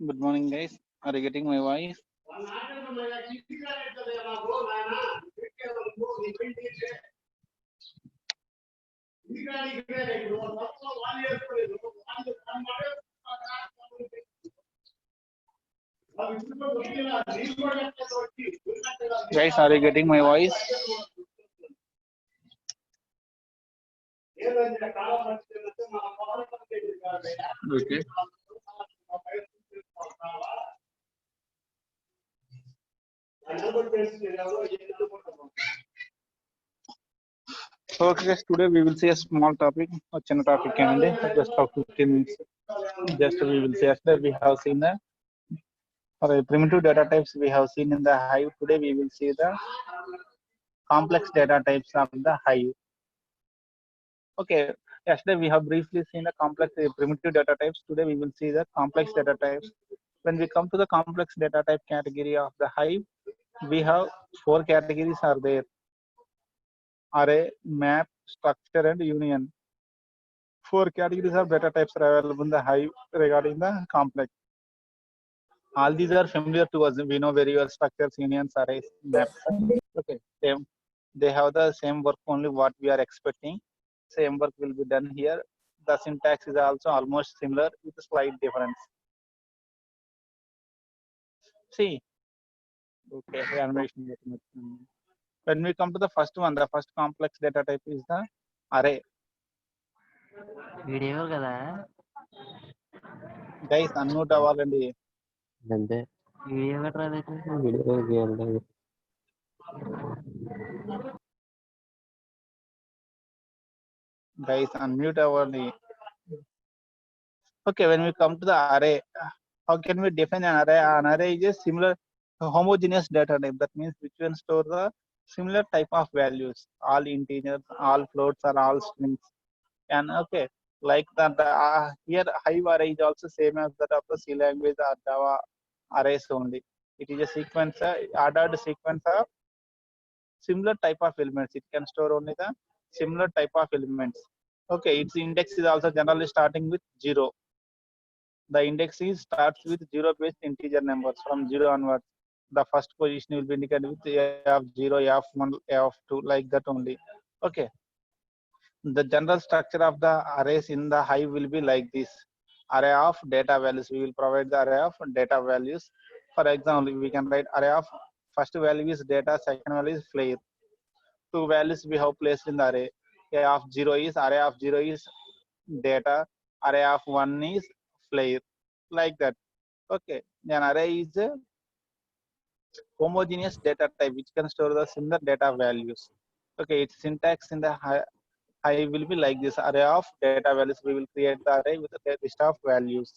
Good morning, guys. Are you getting my voice? Guys, are you getting my voice? Okay. So, guys, today we will see a small topic, a chiన్న topic, and just of 15 minutes. Just we will see after we have seen the primitive data types we have seen in the Hive. Today we will see the complex data types of the Hive. Okay, yesterday we have briefly seen the complex primitive data types. Today we will see the complex data types. When we come to the complex data type category of the Hive, we have 4 categories are there: array, map, structure, and union. 4 categories of data types are available in the Hive regarding the complex. All these are familiar to us. We know very well: structures, unions, arrays, maps. Okay, they have the same work, only what we are expecting. Same work will be done here. The syntax is also almost similar with a slight difference. See, okay, animation. When we come to the first one, the first complex data type is the array. Video కదా Guys, unmute అవ్వాలండి. అంతే video కట్టరాదైతే video Guys, unmute అవ్వండి. Okay, when we come to the array, how can we define an array? An array is a similar homogeneous data type. That means which can store the similar type of values, all integers, all floats, or all strings. And okay, like that, here Hive array is also same as that of the C language or Java arrays only. It is a sequence, ordered sequence of similar type of elements. It can store only the similar type of elements. Okay, its index is also generally starting with 0. The index is starts with 0 based integer numbers from 0 onwards. The first position will be indicated with A of 0, A of 1, A of 2, like that only. Okay. The general structure of the arrays in the Hive will be like this: array of data values. We will provide the array of data values. For example, we can write array of first value is data, second value is flare. 2 values we have placed in the array. Array of 0 is data, array of 1 is flare, like that. Okay, an array is a homogeneous data type which can store the similar data values. Okay, its syntax in the Hive will be like this: array of data values. We will create the array with a list of values.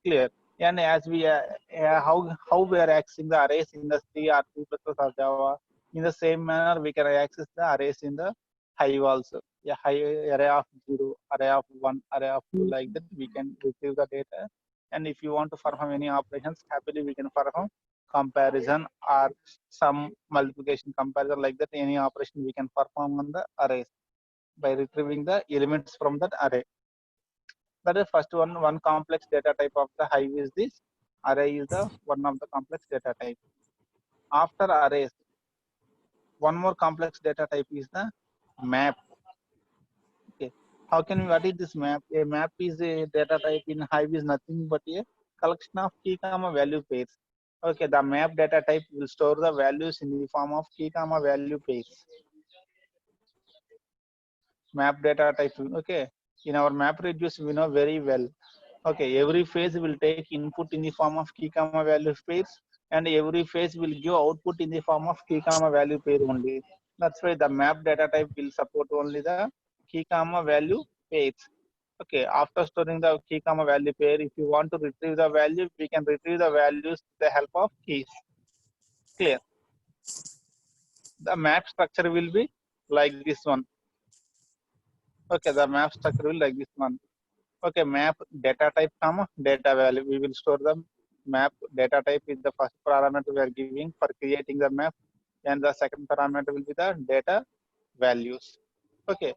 Clear? And as we how we are accessing the arrays in the C or C++ or Java, in the same manner we can access the arrays in the Hive also. Yeah, array of 0, array of 1, array of 2, like that we can retrieve the data. And if you want to perform any operations, happily we can perform comparison or some multiplication comparison, like that. Any operation we can perform on the arrays by retrieving the elements from that array. That is first one complex data type of the Hive is this. Array is the one of the complex data type. After arrays, one more complex data type is the map. Okay, how can we, what is this map? A map is a data type in Hive is nothing but a collection of key comma value pairs. Okay, the map data type will store the values in the form of key comma value pairs. Map data type. Okay, in our MapReduce we know very well Okay, every phase will take input in the form of key comma value pairs, and every phase will give output in the form of key comma value pair only. That's why the map data type will support only the key comma value pairs. Okay, after storing the key comma value pair, if you want to retrieve the value, we can retrieve the values with the help of keys. Clear? The map structure will be like this one. Okay, the map structure will like this one. Okay, map data type comma data value. We will store the map data type is the first parameter we are giving for creating the map, and the second parameter will be the data values. Okay,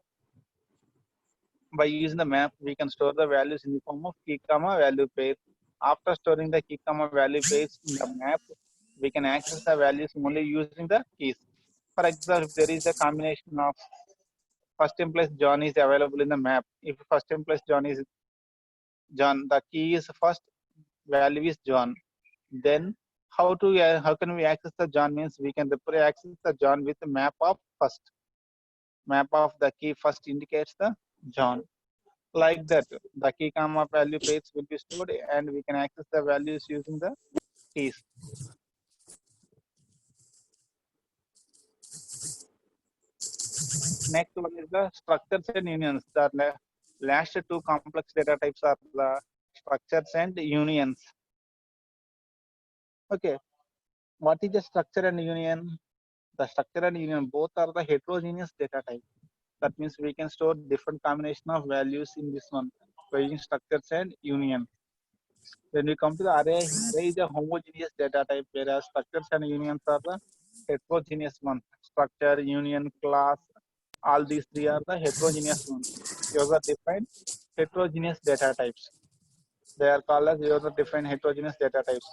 by using the map, we can store the values in the form of key comma value pair. After storing the key comma value pairs in the map, we can access the values only using the keys. For example, if there is a combination of first implies John is available in the map. If first implies John is John, the key is first, value is John. Then how can we access the John means we can access the John with the map of first. Map of the key first indicates the John. Like that, the key comma value pairs will be stored and we can access the values using the keys. Next one is the structures and unions. The last two complex data types are the structures and unions. Okay, what is the structure and union? The structure and union both are the heterogeneous data type. That means we can store different combination of values in this one by using structures and union. When we come to the array is a homogeneous data type, whereas structures and unions are the heterogeneous one. Structure, union, class, all these three are the heterogeneous ones. User defined heterogeneous data types. They are called as user defined heterogeneous data types.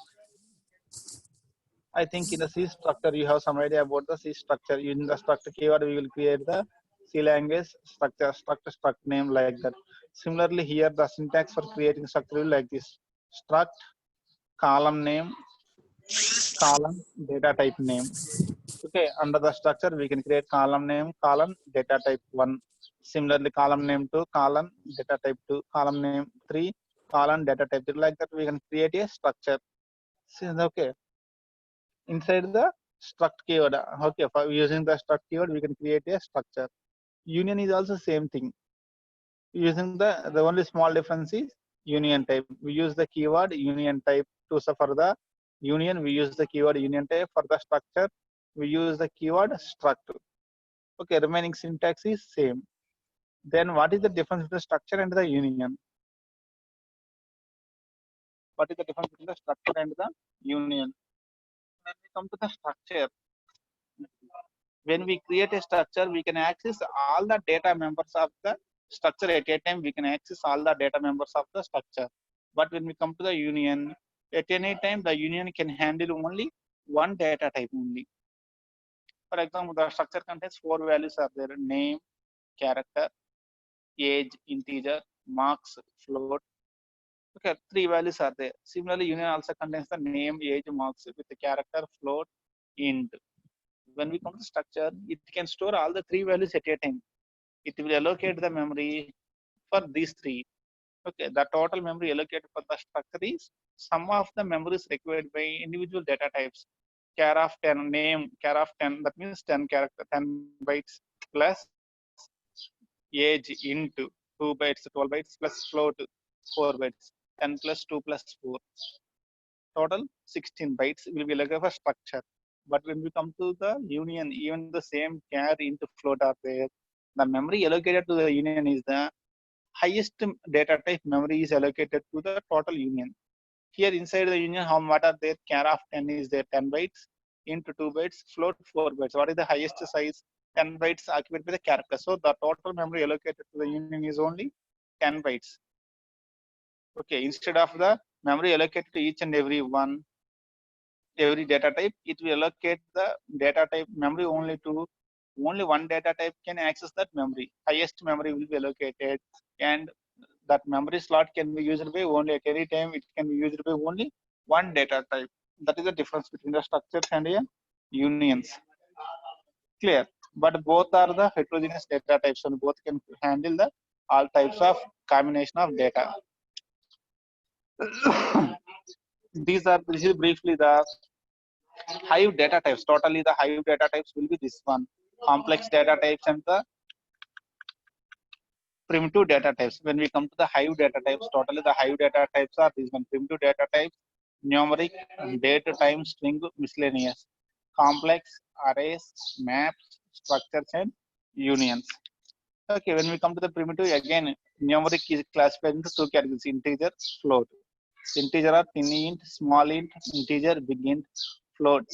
I think in the C structure, you have some idea about the C structure. Using the structure keyword, we will create the C language structure, struct name like that. Similarly, here the syntax for creating structure will like this: struct, column name, column data type name. Okay, under the structure, we can create column name, column data type 1. Similarly, column name 2, column data type 2, column name 3, column data type 3. Like that, we can create a structure. Okay. Inside the struct keyword, okay, for using the struct keyword we can create a structure. Union is also same thing. Using the only small difference is union type. We use the keyword union type to for the union. We use the keyword union type. For the structure we use the keyword struct. Okay, remaining syntax is same. Then what is the difference between the structure and the union? What is the difference between the structure and the union? When we come to the structure, when we create a structure, we can access all the data members of the structure at a time. We can access all the data members of the structure. But when we come to the union, at any time, the union can handle only one data type only. For example, the structure contains 4 values are there: name, character, age, integer, marks, float. Okay, 3 values are there. Similarly, union also contains the name, age, marks with the character, float, int. When we come to structure, it can store all the 3 values at a time. It will allocate the memory for these 3. Okay, the total memory allocated for the structure is sum of the memories required by individual data types. Char of 10, name, char of 10, that means 10 character, 10 bytes plus age into 2 bytes, 12 bytes plus float 4 bytes, 10 plus 2 plus 4. Total 16 bytes will be like a structure. But when we come to the union, even the same char into float are there. The memory allocated to the union is the highest data type memory is allocated to the total union. Here inside the union, what are there? Char of 10 is there 10 bytes into 2 bytes, float 4 bytes. What is the highest size? 10 bytes occupied by the character. So the total memory allocated to the union is only 10 bytes. Okay, instead of the memory allocated to each and every data type, it will allocate the data type memory only to only one data type can access that memory. Highest memory will be allocated, and that memory slot can be used by only at any time. It can be used by only one data type. That is the difference between the structures and unions. Clear? But both are the heterogeneous data types, and both can handle the all types of combination of data. This is briefly the Hive data types. Totally, the Hive data types will be this one: complex data types and the primitive data types. When we come to the Hive data types, totally the Hive data types are these one: primitive data types, numeric, date, time, string, miscellaneous, complex, arrays, maps, structures, and unions. Okay, when we come to the primitive, again, numeric is classified into two categories: integer, float. Integer are thin int, small int, integer, big int, float,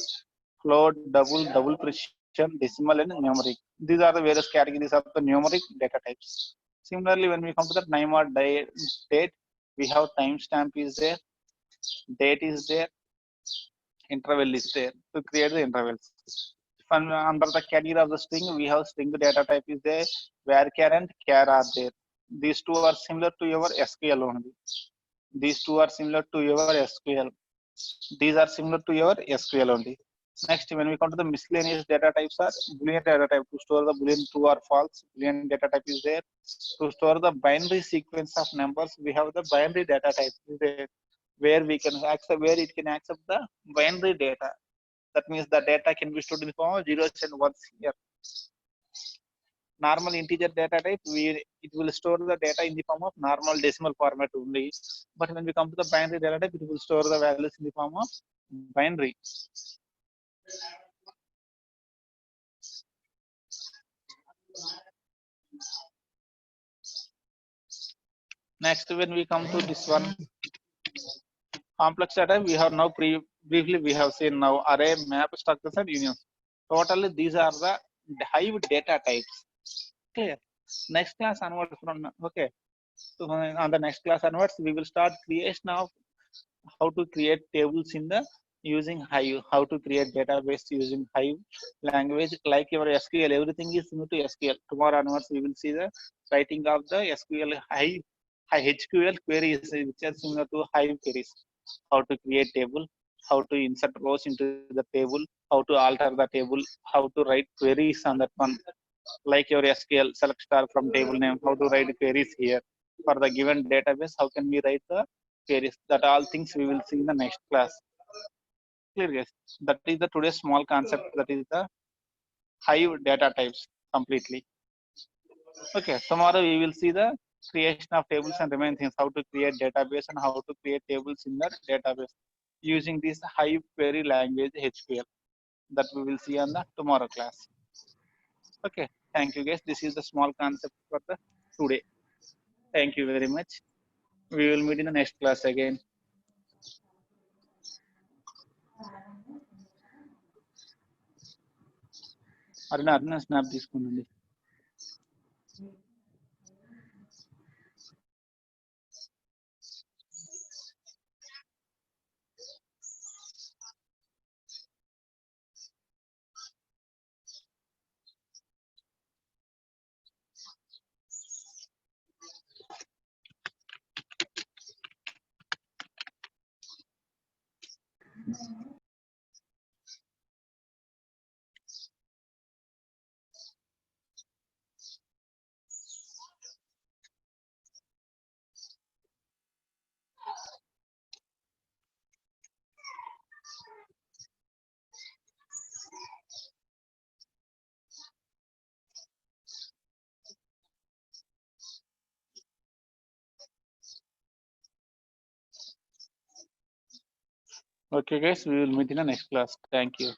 float, double precision, decimal, and numeric. These are the various categories of the numeric data types. Similarly, when we come to the time or date, we have timestamp is there, date is there, interval is there to create the intervals. Under the category of the string, we have string data type is there, varchar and char are there. These two are similar to your SQL only. These two are similar to your SQL. These are similar to your SQL only. Next, when we come to the miscellaneous data types are Boolean data type to store the Boolean true or false. Boolean data type is there. To store the binary sequence of numbers, we have the binary data type is there, where we can accept where it can accept the binary data. That means the data can be stored in the form of zeros and ones here. Normal integer data type, it will store the data in the form of normal decimal format only. But when we come to the binary data type, it will store the values in the form of binary. Next, when we come to this one, complex data, we have now briefly we have seen now array, map, structures, and unions. Totally, these are the Hive data types. Clear. Next class onwards from okay. So on the next class onwards, we will start creation of how to create tables in the using Hive, how to create database using Hive language like your SQL. Everything is similar to SQL. Tomorrow onwards, we will see the writing of the SQL Hive HQL queries, which are similar to Hive queries. How to create table, how to insert rows into the table, how to alter the table, how to write queries on that one. Like your SQL, select star from table name, how to write queries here. For the given database, how can we write the queries? That all things we will see in the next class. Clear, guys? That is the today's small concept. That is the Hive data types completely. Okay, tomorrow we will see the creation of tables and remaining things, how to create database and how to create tables in the database using this Hive query language HQL. That we will see on the tomorrow class. Okay, thank you guys. This is the small concept for the today. Thank you very much. We will meet in the next class again. Aruna snap తీసుకుందండి. Okay guys, we will meet in the next class. Thank you.